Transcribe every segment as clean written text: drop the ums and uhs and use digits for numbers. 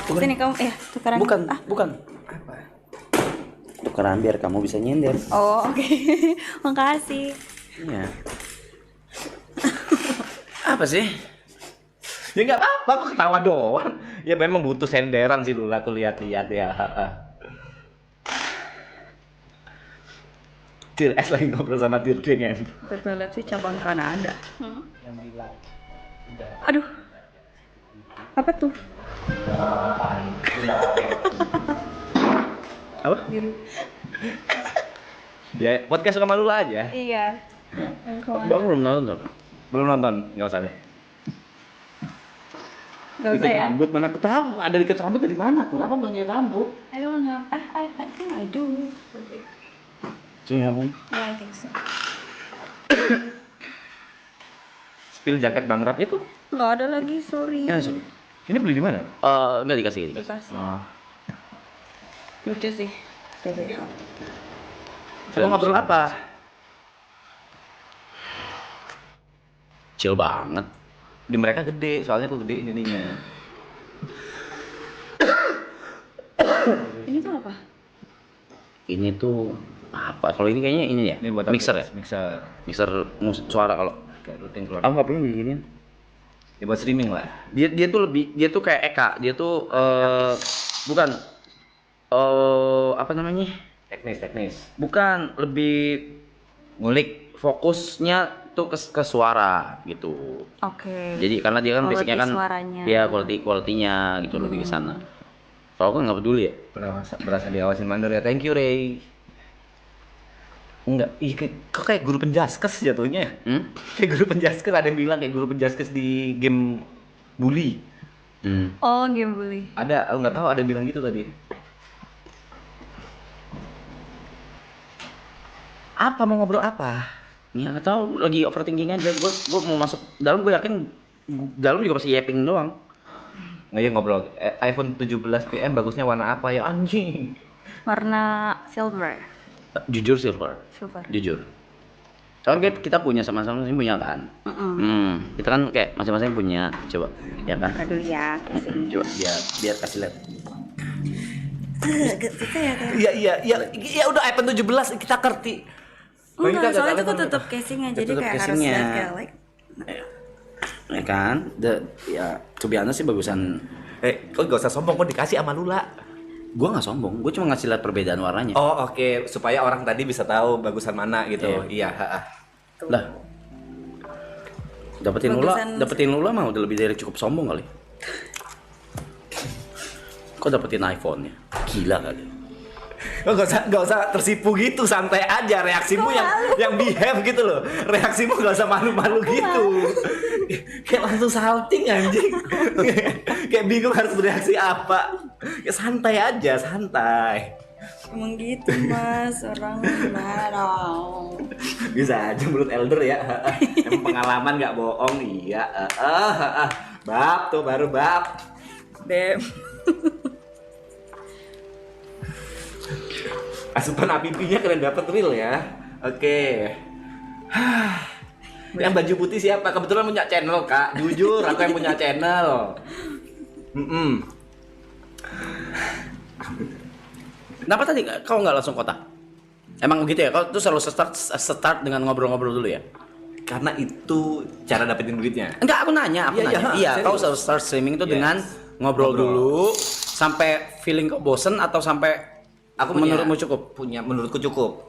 Sini kamu, tukeran. Bukan. Apa? Tukeran biar kamu bisa nyender. Oh, oke. Makasih. Iya. Apa sih? Ya nggak apa-apa, aku ketawa doang. Ya memang butuh senderan sih dulu, aku lihat-lihat ya. Tir S lagi ngobrol sama Tirtin ya. Lihat sih cabang Kanada. Yang bilang. Aduh. Apa tuh? Apa? Biru. Ya podcast sama Lula aja. Iya. Bang belum nonton. Belum nonton, nggak usah deh. Gak usah ya? Rambut mana aku tahu? Ada diket rambut dari mana? Kenapa nggak nyari rambut? I don't have. I think I do. Sini kamu. Yeah, I think so. Spill jaket Bang Rap itu? Nggak ada lagi, sorry. Ya, sorry. Ini beli di mana? Enggak dikasih. Dikasih. Oh. Lucu sih. Kita ngobrol apa? Chill banget. Di mereka gede, soalnya aku gede ininya. Ini tuh apa? Ini tuh apa? Kalau ini kayaknya ini ya. Ini buat mixer ya? Mixer. Mixer suara kalau. Kayak rutin keluar. Aku nggak pengen diginin. Ya buat streaming lah. Dia tuh kayak Eka. Dia tuh bukan apa namanya? Teknis. Bukan, lebih Ngulik. fokusnya tuh ke suara gitu. Oke. Jadi karena dia kan Quality basicnya kan suaranya. ya quality-nya gitu lebih ke sana. Kalau aku nggak peduli ya. Berasa diawasin mandor ya. Thank you, Ray. Enggak, kok kayak guru penjaskes jatuhnya. Kayak guru penjaskes, ada yang bilang kayak guru penjaskes di game bully. Oh, game bully. Ada, aku nggak tahu ada yang bilang gitu tadi. Apa mau ngobrol apa? Ya nggak tahu, lagi overthinking aja. Gue mau masuk dalam, gue yakin dalam juga masih yapping doang. Nggak ya ngobrol. iPhone 17 PM bagusnya warna apa ya anjing? Warna silver. Jujur silver. Jujur. Soalnya kita punya sama-sama sih punya kan. Kita kan kayak masing-masing punya. Coba, ya kan? Aduh ya, kasih. Coba biar kasih lihat. Iya udah iPhone 17 kita ngerti. Enggak, soalnya itu tetap casingnya, jadi Tetep kayak harus casingnya. lihat kayak like. Ya kan? To be honest sih bagusan. Kok gak usah sombong, kok dikasih sama Lula. Gua nggak sombong, gue cuma ngasih lihat perbedaan warnanya. Oh oke, supaya orang tadi bisa tahu bagusan mana gitu. Iya. Lah. Dapetin Bagusan- Lula mah udah lebih dari cukup sombong kali. Kok dapetin iPhone-nya? Gila kali. Lo gak usah tersipu gitu, santai aja reaksimu yang behave gitu loh. Reaksimu gak usah malu-malu gitu. Kayak langsung salting anjing. Kayak bingung harus bereaksi apa. Ya santai aja, santai. Emang gitu mas, orang marah. Bisa aja menurut elder ya. Emang pengalaman gak bohong, iya. Bab tuh baru bab. Beb. Asupan APP-nya kalian dapat real ya. Oke. Yang baju putih siapa? Kebetulan punya channel, Kak. Jujur, aku yang punya channel. Kenapa tadi kau nggak langsung kotak? Emang gitu ya? Kau tuh selalu start dengan ngobrol-ngobrol dulu ya? Karena itu cara dapetin duitnya. Enggak, aku nanya. Iya, kau selalu start streaming itu dengan ngobrol dulu sampai feeling kau bosen atau sampai menurutmu cukup? Menurutku cukup.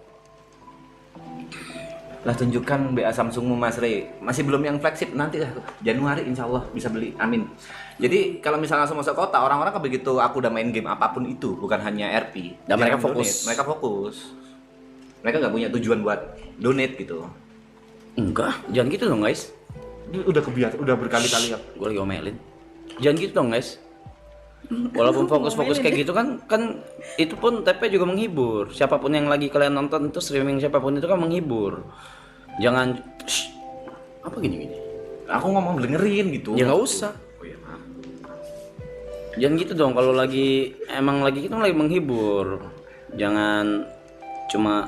Lah tunjukkan BA Samsungmu Mas Rey. Masih belum yang flagship, nanti lah Januari insya Allah bisa beli. Amin. Jadi kalau misalnya langsung masuk kota, orang-orang kan begitu aku udah main game apapun itu, bukan hanya RP. Dan mereka Jangan fokus. donate. Mereka fokus. Mereka nggak punya tujuan buat donate gitu. Enggak, jangan gitu dong guys. Udah kebiasaan, udah berkali-kali ya. Gue lagi omelin. Jangan gitu dong guys. Walaupun fokus-fokus kayak gitu kan itu pun TP juga menghibur. Siapapun yang lagi kalian nonton itu streaming siapapun itu kan menghibur. Jangan apa gini. Aku ngomong dengerin gitu. Ya nggak usah. Oh iya maaf. Jangan gitu dong kalau lagi kita lagi menghibur. Jangan cuma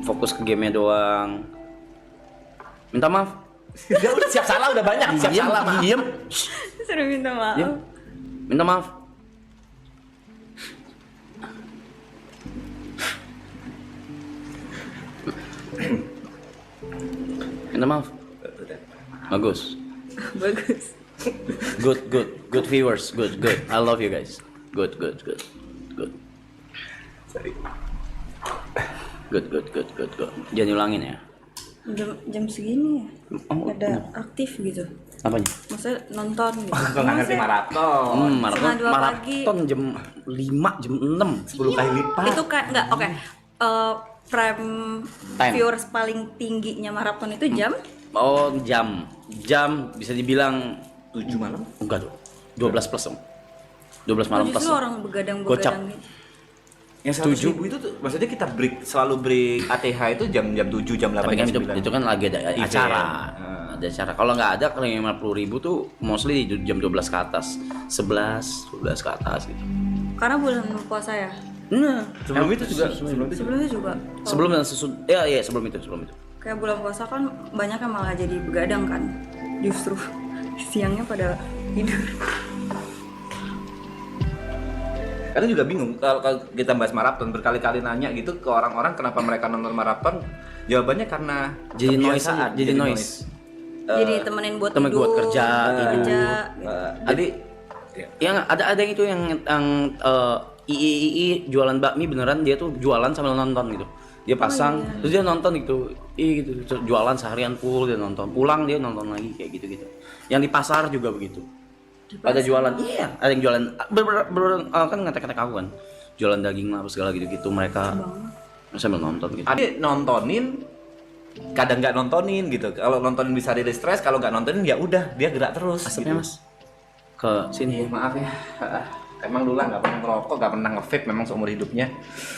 fokus ke gamenya doang. Minta maaf. Ya udah siap salah udah banyak, siap salah maaf. Diem. Suruh minta maaf. Diem. Minta maaf. Minta maaf. Bagus. Bagus. Good viewers, good. I love you guys. Good. Sorry. Good. Jangan ulangin ya. Jam segini ya. Oh, Ada aktif gitu. Apanya? Maksudnya nonton gitu. Kok nggak ngerti maraton? Setengah 2 pagi. Maraton jam 5, jam 6. 10 kali lipat. Itu kan enggak, oke. Prime Time. viewers paling tingginya maraton itu jam Oh, jam bisa dibilang 7 malam. enggak tuh. 12 plus dong. 12 malam plus. justru orang Gocap. begadang-begadang gitu. Yang 100.000 itu tuh maksudnya kita selalu break ATH itu jam 7, jam 8, Tapi kan jam 9. itu kan lagi ada Event. acara. Ada acara. Kalau nggak ada, kalau yang 50.000 tuh mostly di jam 12 ke atas. 11 ke atas gitu. Karena bulan puasa ya. Nah, Sebelum itu juga, sebelum itu. Sebelumnya juga. sebelum dan iya sebelum itu. Kayak bulan puasa kan banyak yang malah jadi begadang kan. Justru siangnya pada tidur. Kadang juga bingung kalau kita bahas maraton, berkali-kali nanya gitu ke orang-orang kenapa mereka nonton maraton, jawabannya karena Jadi noise kebiasaan, aja, jadi noise. Jadi temenin buat temen tidur. buat kerja, tidur. gitu. Jadi Yang ada yang itu yang II jualan bakmi beneran, dia tuh jualan sambil nonton gitu. Dia pasang, terus dia nonton gitu, gitu. Terus jualan seharian full, dia nonton. Pulang dia nonton lagi kayak gitu. Yang di pasar juga begitu. Ada jualan, iya. Ada yang jualan, kan ngetek-ngetek aku kan. Jualan daging lah, apa segala gitu-gitu. Mereka sambil nonton gitu. ada nontonin, kadang nggak nontonin gitu. Kalau nontonin bisa rilis stres, kalau nggak nontonin ya udah dia gerak terus. Asapnya gitu. mas, ke sini. Maaf ya. Emang dulu nggak pernah ngerokok, nggak pernah nge-vape memang seumur hidupnya.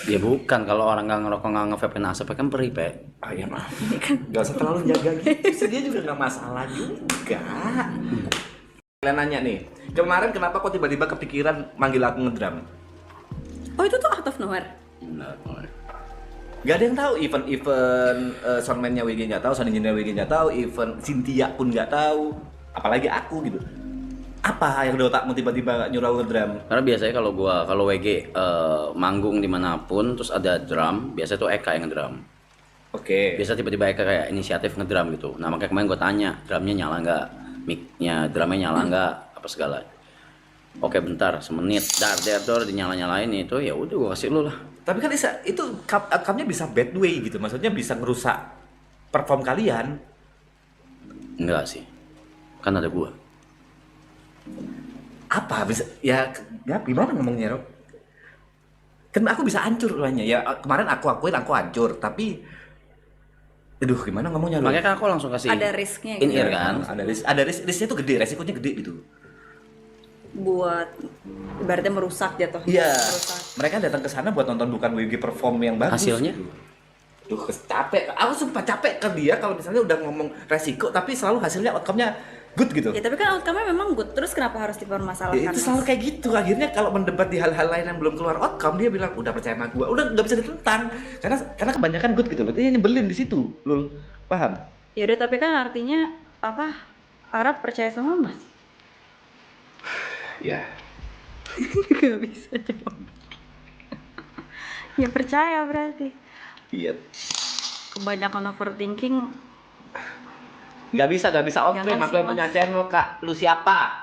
Ya bukan, kalau orang nggak ngerokok nggak nge-vape kena asap kan perih pe. Ah ya maaf. Gak usah terlalu jaga gitu sih, dia juga nggak masalah juga. Kalian nanya nih, kemarin kenapa kok tiba-tiba kepikiran manggil aku ngedrum? Oh itu tuh out of nowhere. Gak ada yang tahu, event soundman-nya WG nggak tahu, sound engineer WG nggak tahu, event Cynthia pun nggak tahu, apalagi aku gitu. Apa yang udah otakmu tiba-tiba nyuruh aku ngedrum? Karena biasanya kalau WG manggung dimanapun terus ada drum, biasanya tuh Eka yang ngedrum. Oke. Biasa tiba-tiba Eka kayak inisiatif ngedrum gitu. Nah makanya kemarin gue tanya, drumnya nyala nggak, mic-nya, drumnya nyala nggak, apa segala. Oke bentar, semenit, dar dinyala-nyalain itu, ya udah gue kasih lu lah. Tapi kan itu outcome-nya bisa bad way gitu, maksudnya bisa ngerusak perform kalian. Enggak sih, kan ada gua. Apa bisa ya gimana ngomongnya Rob? Kan aku bisa hancur lainnya ya, kemarin aku akuin aku hancur tapi aduh gimana ngomongnya lo? Makanya kan aku langsung kasih Ada risknya in gitu. ear kan. Ada risknya tuh gede, resikonya gede gitu. Buat ibaratnya merusak jatuh. Iya. Merusak. Mereka datang ke sana buat nonton bukan WG perform yang bagus. Hasilnya? Gitu. Duh, capek. Aku sumpah capek ke dia kalau misalnya udah ngomong resiko tapi selalu hasilnya outcome-nya good gitu. Ya tapi kan outcome-nya memang good. Terus kenapa harus dipermasalahkan? Ya, itu selalu kayak gitu. Akhirnya kalau mendebat di hal-hal lain yang belum keluar outcome, dia bilang udah percaya sama gua. Udah nggak bisa ditentang. Karena kebanyakan good gitu. Berarti nyebelin di situ. Lul, paham? Ya udah tapi kan artinya apa? Arab percaya sama Mas? Ya. Gak bisa jawab. Ya percaya berarti. Iya. Kebanyakan overthinking. Nggak bisa oke. Jangan Aku sih, yang punya channel, Kak. Lu siapa?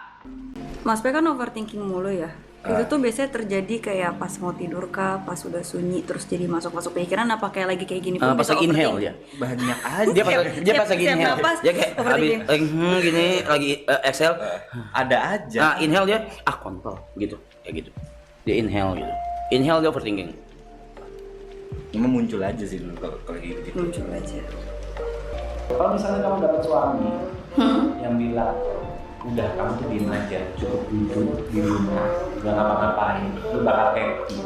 Mas P kan overthinking mulu ya. Itu tuh biasanya terjadi kayak pas mau tidur kah, pas udah sunyi terus jadi masuk-masuk pikiran apa kayak lagi kayak gini pun Pas bisa lagi inhale overthinking. ya. Banyak aja. Dia pas lagi Siap inhale. napas, Dia kayak habis overthinking. gini lagi exhale. Ada aja. Nah, inhale dia kontol gitu. Kayak gitu. Dia inhale gitu. Inhale dia overthinking. Cuma muncul aja sih dulu kalau gitu. Muncul aja. Kalau misalnya kamu dapat suami yang bilang udah kamu tuh diem aja, cukup duduk di rumah, nggak ngapa-ngapain, lu bakal happy.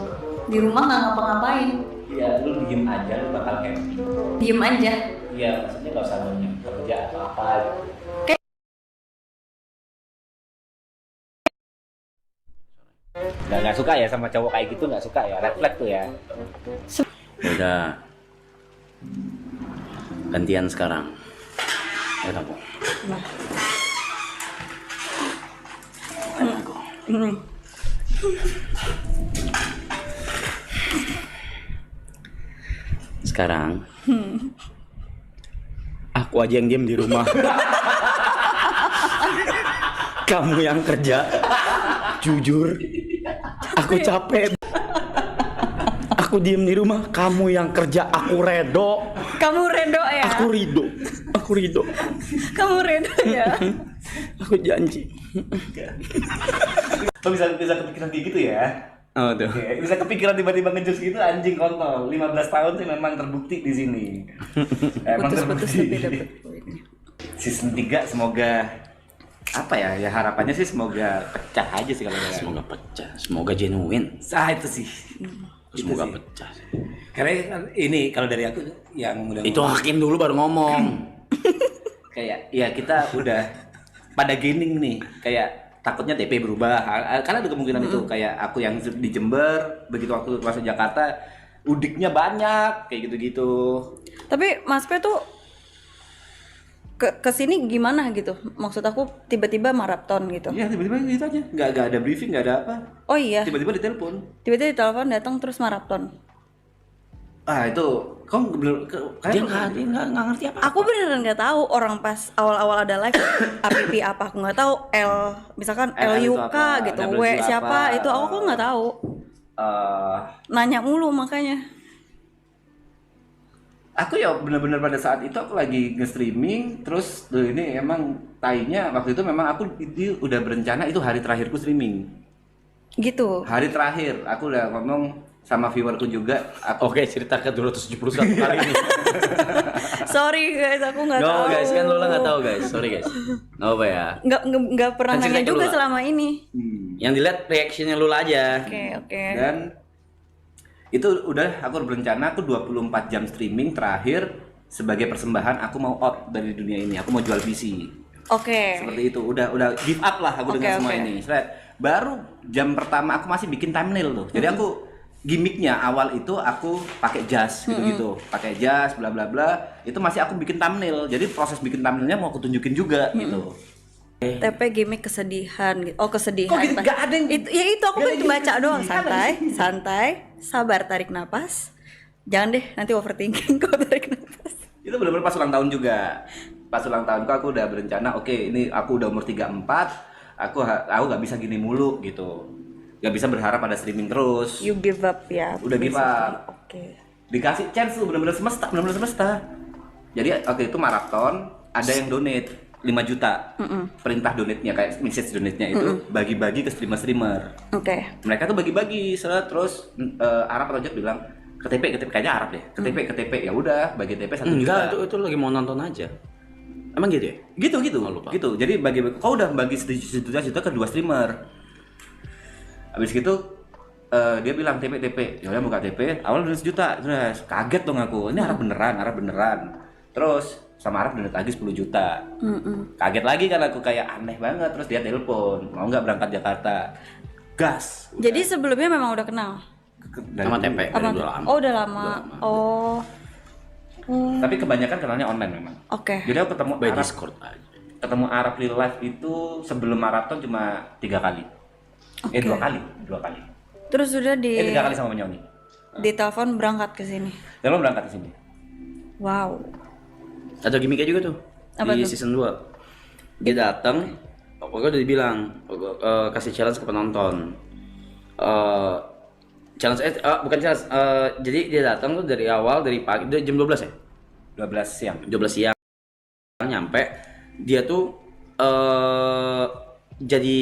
Di rumah nggak ngapa-ngapain, Iya, lu diem aja, lu bakal happy. diem aja. Iya, maksudnya nggak usah banyak kerja atau apa. Nggak suka ya sama cowok kayak gitu, nggak suka ya, red flag tuh ya. Udah. Gantian sekarang. Ya kamu. Nah. Aku. Sekarang aku aja yang diem di rumah. Kamu yang kerja. Jujur, aku capek. Aku diem di rumah, kamu yang kerja, aku redo. Kamu redo ya? Aku rido. Kamu redo ya? Aku janji. Lo bisa kepikiran kayak gitu ya? Oh tuh. Oke, bisa kepikiran tiba-tiba ngejus gitu anjing kontol. 15 tahun sih memang terbukti di sini. Emang Putus-putus terbukti. tapi dapet poinnya. Season 3 semoga apa ya? Ya harapannya sih semoga pecah aja sih kalau Semoga pecah, semoga genuine. itu sih. Semoga sih. pecah. Karena kan ini kalau dari aku yang udah Itu Hakim dulu baru ngomong. kayak ya kita udah pada gaming nih kayak takutnya TP berubah karena ada kemungkinan itu kayak aku yang di Jember begitu waktu masuk Jakarta udiknya banyak kayak gitu-gitu. Tapi Mas P tuh ke sini gimana gitu? Maksud aku tiba-tiba maraton gitu. Ya tiba-tiba gitu aja nggak ada briefing nggak ada apa Oh iya, tiba-tiba ditelepon. tiba-tiba ditelepon datang terus maraton. Itu kamu belum Dia nggak ngerti apa. Aku beneran nggak tahu orang pas awal-awal ada live APP apa aku nggak tahu misalkan L itu LUK apa, gitu W W itu siapa apa, itu aku nggak tahu nanya mulu makanya aku ya benar-benar pada saat itu aku lagi nge-streaming terus tuh ini emang tainya waktu itu memang aku itu udah berencana itu hari terakhirku streaming. gitu. Hari terakhir aku udah ngomong sama viewerku juga Oke, cerita ke 271 kali ini. Sorry guys aku nggak tahu. No guys, kan Lola nggak tahu guys. Sorry guys. Nggak apa ya. Nggak pernah Kan nanya cerita juga dulu lah. selama ini. Yang dilihat reactionnya Lola aja. Oke. dan itu udah aku berencana aku 24 jam streaming terakhir sebagai persembahan aku mau out dari dunia ini aku mau jual PC Oke. seperti itu udah give up lah aku Oke, dengan semua oke. ini. Baru jam pertama aku masih bikin thumbnail tuh jadi aku gimmicknya awal itu aku pakai jas gitu-gitu pakai jas bla bla bla itu masih aku bikin thumbnail jadi proses bikin thumbnailnya mau aku tunjukin juga gitu. TP gimmick kesedihan gitu. Oh kesedihan. Kok gitu? Nggak ada yang- itu, ya itu aku nggak ada baru yang baca doang kesedihan, santai, sabar tarik napas. Jangan deh nanti overthinking kau tarik napas. Itu benar-benar pas ulang tahun juga. Pas ulang tahunku aku udah berencana, oke ini aku udah umur 34, aku nggak bisa gini mulu gitu. Nggak bisa berharap ada streaming terus. You give up ya. Udah give up. Oke. Dikasih chance tuh benar-benar semesta. Jadi waktu itu maraton ada yang donate 5 juta. Perintah donate-nya kayak message donate-nya itu bagi-bagi ke streamer-streamer. Oke. Mereka tuh bagi-bagi, terus Arab atau Jack bilang KTP kayaknya Arab deh. KTP ya udah bagi TP 1 juta. Enggak, itu lagi mau nonton aja. Emang gitu ya? Gitu Oh, lupa. gitu jadi kau udah bagi sejuta ke 2 streamer habis gitu dia bilang TP ya udah buka TP awal udah 1 juta terus kaget dong aku ini Arab beneran terus sama Arab donate lagi 10 juta kaget lagi kan aku kayak aneh banget terus dia telepon mau nggak berangkat Jakarta gas Jadi sebelumnya memang udah kenal. Sama TP. Apa? Udah lama. Oh udah lama. Oh. tapi kebanyakan kenalnya online memang Oke. jadi aku ketemu By Arab Discord aja. ketemu Arab real life itu sebelum maraton cuma 3 kali Oke. 2 kali Terus udah 3 kali sama Nyoni di telepon berangkat ke sini. dan lo berangkat ke sini. Wow. Ada gimmicknya juga tuh. Apa Di tuh? season 2. Dia datang, pokoknya udah dibilang kasih challenge ke penonton. Challenge bukan challenge. Jadi dia datang tuh dari awal dari pagi jam 12 ya? 12 siang. 12 siang nyampe dia tuh jadi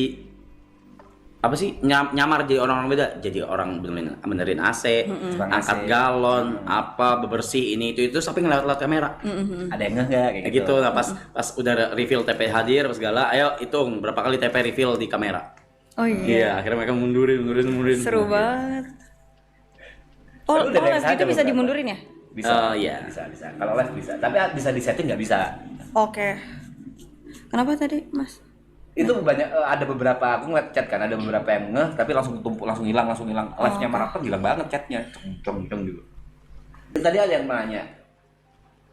apa sih nyamar jadi orang beda, jadi orang benerin AC, Tukang angkat AC. galon, apa bebersih ini itu sampai ngeliat kamera. Ada yang nggak kayak Kayak gitu. Nah pas udah reveal TP hadir pas segala, ayo hitung berapa kali TP reveal di kamera. Oh iya. Iya, akhirnya mereka mundurin. Seru banget. Oh, Tapi udah ada yang live gitu sadar bisa beberapa. dimundurin ya? Bisa. Iya. Bisa. Kalau live bisa. Tapi bisa di setting nggak bisa. Oke. Kenapa tadi, Mas? Itu banyak ada beberapa aku ngeliat chat kan ada beberapa yang ngeh tapi langsung tumpuk langsung hilang. Live-nya maraton hilang banget chatnya. Cong gitu. Tadi ada yang nanya,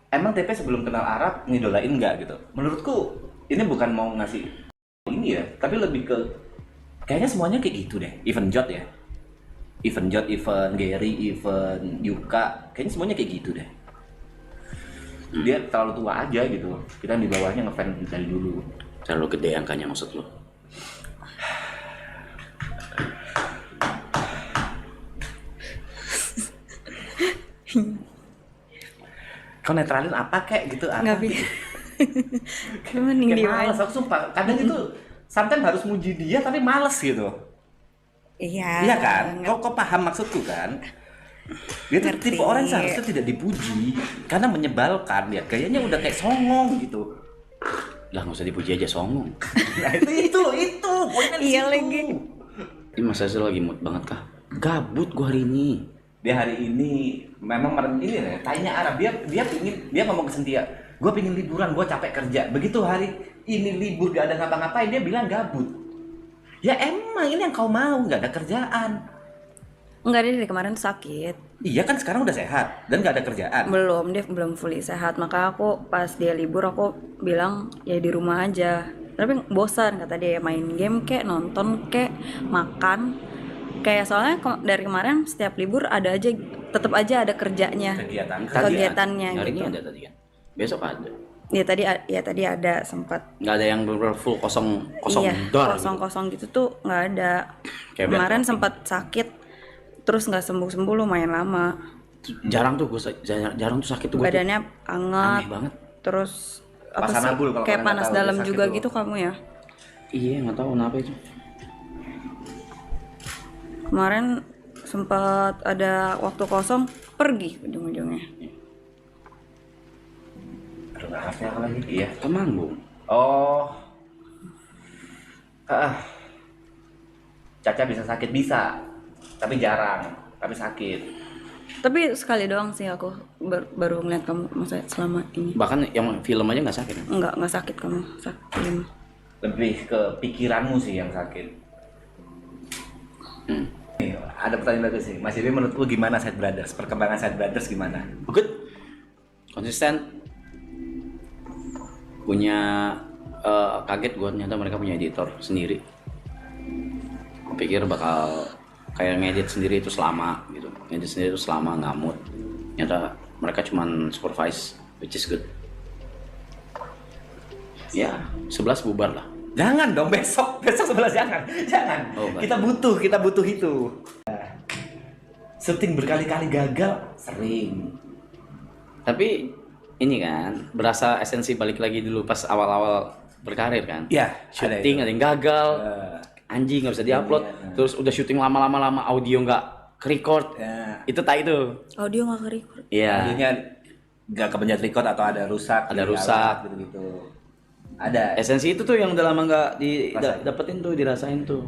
emang TP sebelum kenal Arab ngidolain nggak gitu? Menurutku ini bukan mau ngasih ini ya, tapi lebih ke Kayaknya semuanya kayak gitu deh. Even Jot ya. Even Jot, even Gary, even Yuka, kayaknya semuanya kayak gitu deh. Dia terlalu tua aja gitu. Kita di bawahnya ngefans dari dulu. Terlalu gede angkanya maksud lo. Kau netralin apa kayak gitu apa? Nggak bisa. Mending Kayak diem males, aja. aku sumpah. Kadang itu sometimes harus muji dia tapi males gitu. Iya. Iya kan? Kau paham maksudku kan? Dia tuh Ngerti. tipe orang yang seharusnya tidak dipuji karena menyebalkan ya. Kayaknya udah kayak songong gitu. Lah nggak usah dipuji aja songong. Nah itu poinnya di Iya situ. lagi. Ini Mas Hasil lagi mood banget kah? Gabut gua hari ini. Dia hari ini memang ini nih, tanya Arab dia ngomong ke Sentia, gue pingin liburan, gue capek kerja. Begitu hari ini libur gak ada ngapa-ngapain, dia bilang gabut. Ya emang ini yang kau mau, gak ada kerjaan. Enggak, dia dari kemarin sakit. Iya kan sekarang udah sehat dan gak ada kerjaan. Dia belum fully sehat. Maka aku pas dia libur aku bilang ya di rumah aja. Tapi bosan kata dia, main game kek, nonton kek, makan. Kayak soalnya dari kemarin setiap libur ada aja, tetap aja ada kerjanya. Kegiatannya Hari ini gitu. ada tadi kan. Besok ada. Ya tadi ada sempat. Nggak ada yang bener full kosong Iya, dar. kosong gitu tuh nggak ada. Kayak Kemarin bed sempat sakit, terus nggak sembuh lumayan lama. Jarang tuh jarang tuh sakit tuh gua tuh. Badannya hangat, Aneh banget. terus apa sih? Pasanabul kalau Kayak kalian panas nggak tahu, dalam dia sakit juga tuh. gitu kamu ya. Iya nggak tahu kenapa itu. Kemarin sempat ada waktu kosong, pergi ujung-ujungnya. Aduh maafnya apa lagi? Iya. Temanggung. Oh. Caca bisa sakit bisa, tapi jarang, tapi sakit. Tapi sekali doang sih aku baru ngeliat kamu masa selama ini. Bahkan yang film aja nggak sakit. Nggak sakit kamu, sakit. Lebih ke pikiranmu sih yang sakit. Nih, ada pertanyaan bagus sih. Mas Dewi menurutku gimana Side Brothers? Perkembangan Side Brothers gimana? Good. Konsisten. Punya kaget gue ternyata mereka punya editor sendiri. Gue pikir bakal kayak ngedit sendiri itu selama gitu. Ngedit sendiri itu selama ngamut. Ternyata mereka cuman supervise, which is good. Ya, 11 bubar lah. Jangan dong besok 11 jangan. Oh, enggak. Kita butuh itu. Syuting berkali-kali gagal sering. Tapi ini kan berasa esensi balik lagi dulu pas awal-awal berkarir kan. Iya, Syuting ada yang gagal. Anjing nggak bisa diupload. Iya. Terus udah syuting lama audio nggak ke-record. Ya. Itu tak itu. Audio nggak ke-record. Iya. Akhirnya nggak kepencet record atau ada rusak. Ada di rusak. alat gitu-gitu. Ada. Esensi itu tuh yang udah lama nggak Rasain. dapetin tuh, dirasain tuh.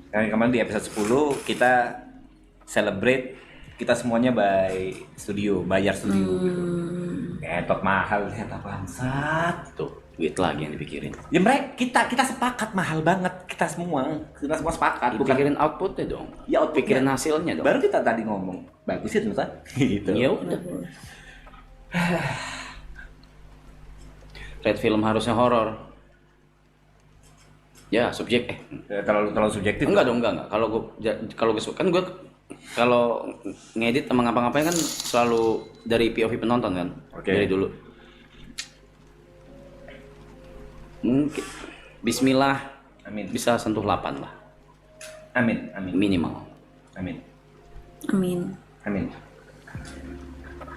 Kemarin di episode 10 kita celebrate kita semuanya bayar studio gitu. Ngetot mahal ternyata bangsat. Tuh, duit lagi yang dipikirin. Ya mereka kita sepakat mahal banget kita semua sepakat. Dipikirin outputnya dong. Ya, outputnya. Pikirin hasilnya dong. Baru kita tadi ngomong bagus sih ternyata gitu. Ya udah. Red film harusnya horor. Ya, subjek Ya, terlalu subjektif. enggak dong, enggak. Kalau gue kan gue kalau ngedit sama ngapa-ngapain kan selalu dari POV penonton kan. Oke. Dari dulu. Mungkin bismillah Amin. bisa sentuh 8 lah Amin. minimal. Amin. Amin. Amin.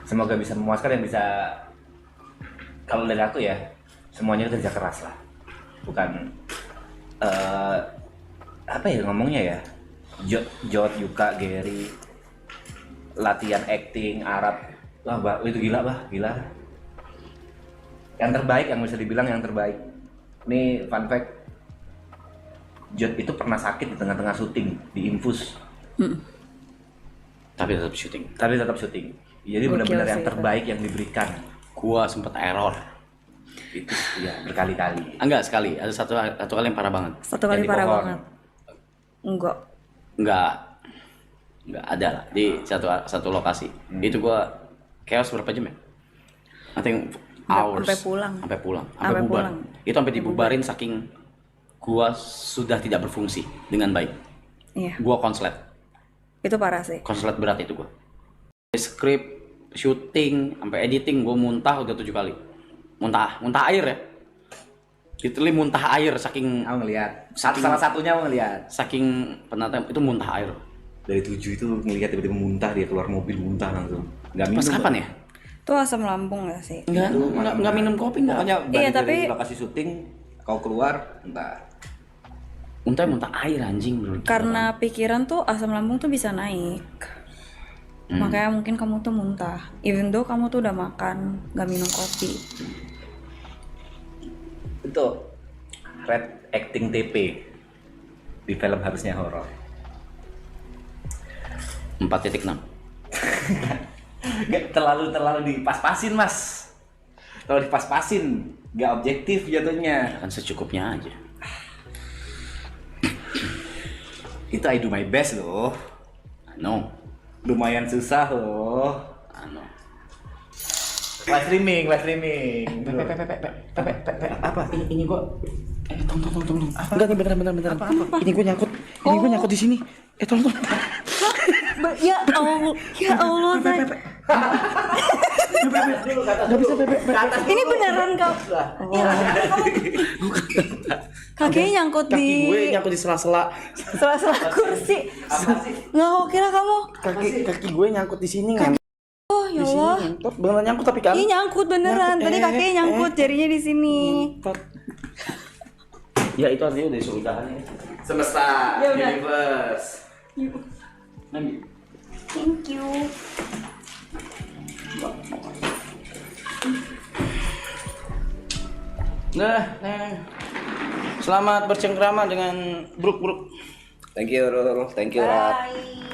Semoga bisa memuaskan dan bisa, kalau dari aku ya, semuanya kerja keras lah. Bukan apa ya ngomongnya ya? Jod, Yuka, Gary, latihan acting, Arab. Wah, itu gila, gila. Yang terbaik, yang bisa dibilang yang terbaik. Ini fun fact. Jod itu pernah sakit di tengah-tengah syuting di infus. Tapi tetap syuting. Tapi tetap syuting. Jadi Gokil benar-benar yang sih itu. terbaik yang diberikan. Gua sempet error. Itu ya berkali-kali. Enggak, sekali. Ada satu kali yang parah banget. Satu kali Yang di parah pohon. banget. Enggak. Enggak ada lah di satu lokasi. Itu gua chaos berapa jam ya? I think hours. Sampai pulang. Sampai pulang. Sampai bubar. pulang. Itu sampai dibubarin saking gua sudah tidak berfungsi dengan baik. Iya, Gua konslet. itu parah sih. Konslet berat itu gua. Script, syuting, sampai editing gua muntah udah 7 kali. Muntah air ya. Literally muntah air saking Aku ngelihat. Salah satunya aku ngelihat. saking penatnya itu muntah air. Dari 7 itu ngelihat tiba-tiba muntah, dia keluar mobil muntah langsung. Enggak minum. Pas kapan ya? Itu asam lambung gak sih? Enggak minum kopi enggak. Pokoknya Iya, balik tapi- dari lokasi syuting kau keluar entah. Muntah air anjing bro. Karena pikiran tuh asam lambung tuh bisa naik. Makanya mungkin kamu tuh muntah. Even though kamu tuh udah makan, gak minum kopi. Itu red acting TP di film harusnya horor. 4.6. Gak terlalu dipas-pasin mas. Kalau dipas-pasin gak objektif jatuhnya. Kan secukupnya aja. Itu I do my best loh. No. Lumayan susah loh. Ano. Live streaming. Apa? Ini gua tolong. Enggak nih beneran. Apa? Ini gua nyangkut di sini. Tolong. Ya Allah, ya Allah, Tay. Ini beneran kau. Kakinya nyangkut Kaki di gue nyangkut di sela-sela. sela-sela kursi. Nggak, aku kira kamu. Kaki gue nyangkut di sini kan. Oh ya Allah. Beneran nyangkut tapi kan. Iya nyangkut beneran. Tadi kakinya nyangkut, jarinya di sini. Ya itu artinya udah disuruh udahan ya. Semesta Ya udah. universe. Thank you. Nah. Selamat bercengkrama dengan Bruk. Thank you Rul. Thank you Rat. Bye.